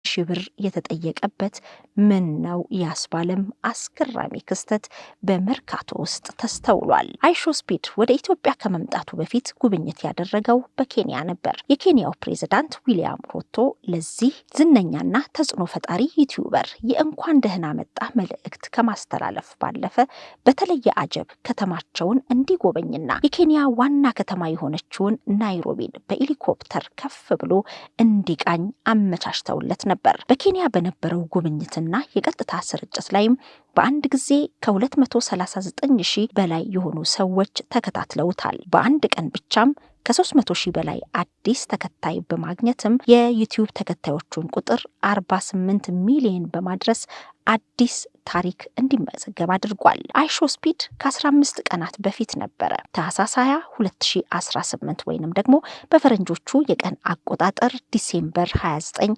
ሺህ ብር የተጠየቀበት ምን ነው ያስባለም አስገራሚ ክስተት በመርካቶ ውስጥ ተስተውሏል። አይሾስፒድ ወደ ኢትዮጵያ ከመምጣቱ በፊት ጉብኝት ያደረገው በኬንያ ነበር። የኬንያው ፕሬዝዳንት ዊሊያም ሩቶ ለዚህ ዝነኛና ተጽዕኖ ፈጣሪ ዩቲዩበር የእንኳን ደህና መጣ መልእክት ከማስተላለፍ ባለፈ በተለየ አጀብ ከተማቸውን እንዲጎበኝና የኬንያ ዋና ከተማ የሆነችውን ናይሮቢን በሄሊኮፕተር ከፍ ብሎ እንዲቃኝ አመቻችተውለት ነበር። በኬንያ በነበረው ጉብኝትና የቀጥታ ስርጭት ላይም በአንድ ጊዜ ከ239,000 በላይ የሆኑ ሰዎች ተከታትለውታል። በአንድ ቀን ብቻም ከ300,000 በላይ አዲስ ተከታይ በማግኘትም የዩቲዩብ ተከታዮቹን ቁጥር 48 ሚሊዮን በማድረስ አዲስ ታሪክ እንዲመዘገብ አድርጓል። አይሾስፒድ ከ15 ቀናት በፊት ነበረ ታህሳስ 20 2018 ወይንም ደግሞ በፈረንጆቹ የቀን አቆጣጠር ዲሴምበር 29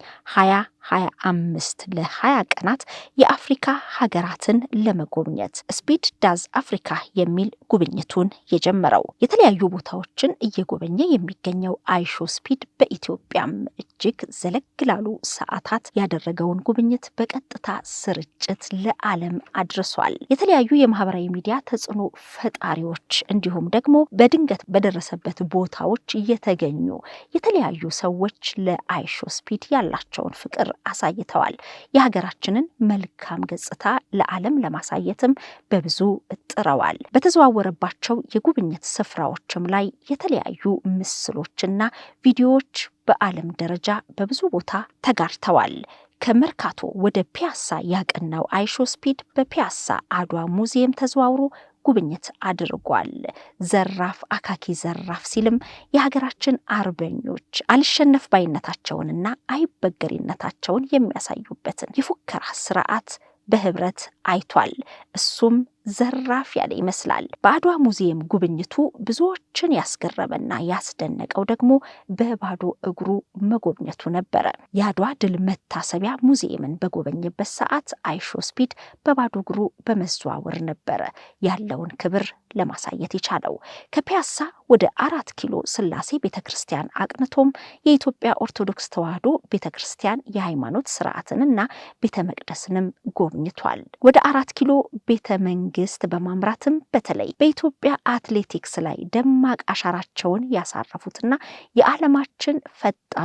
2025 ለ20 ቀናት የአፍሪካ ሀገራትን ለመጎብኘት ስፒድ ዳዝ አፍሪካ የሚል ጉብኝቱን የጀመረው። የተለያዩ ቦታዎችን እየጎበኘ የሚገኘው አይሾስፒድ በኢትዮጵያም እጅግ ዘለግ ላሉ ሰዓታት ያደረገውን ጉብኝት በቀጥታ ስርጭት ለዓለም አድርሷል። የተለያዩ የማህበራዊ ሚዲያ ተጽዕኖ ፈጣሪዎች እንዲሁም ደግሞ በድንገት በደረሰበት ቦታዎች የተገኙ የተለያዩ ሰዎች ለአይሾስፒድ ያላቸውን ፍቅር አሳይተዋል። የሀገራችንን መልካም ገጽታ ለዓለም ለማሳየትም በብዙ ጥረዋል። በተዘዋወረባቸው የጉብኝት ስፍራዎችም ላይ የተለያዩ ምስሎችና ቪዲዮዎች በዓለም ደረጃ በብዙ ቦታ ተጋርተዋል። ከመርካቶ ወደ ፒያሳ ያቀናው አይሾስፒድ በፒያሳ አድዋ ሙዚየም ተዘዋውሮ ጉብኝት አድርጓል። ዘራፍ አካኪ ዘራፍ ሲልም የሀገራችን አርበኞች አልሸነፍ ባይነታቸውንና አይበገሪነታቸውን የሚያሳዩበትን የፉከራ ስርዓት በህብረት አይቷል። እሱም ዘራፍ ያለ ይመስላል። በአድዋ ሙዚየም ጉብኝቱ ብዙዎችን ያስገረመና ያስደነቀው ደግሞ በባዶ እግሩ መጎብኘቱ ነበረ። የአድዋ ድል መታሰቢያ ሙዚየምን በጎበኘበት ሰዓት አይሾስፒድ በባዶ እግሩ በመዘዋወር ነበረ ያለውን ክብር ለማሳየት የቻለው። ከፒያሳ ወደ 4 ኪሎ ስላሴ ቤተክርስቲያን አቅንቶም የኢትዮጵያ ኦርቶዶክስ ተዋሕዶ ቤተክርስቲያን የሃይማኖት ስርዓትንና ቤተ መቅደስንም ጎብኝቷል። ወደ 4 ኪሎ ቤተ መንግስት በማምራትም በተለይ በኢትዮጵያ አትሌቲክስ ላይ ደማቅ አሻራቸውን ያሳረፉትና የዓለማችን ፈጣን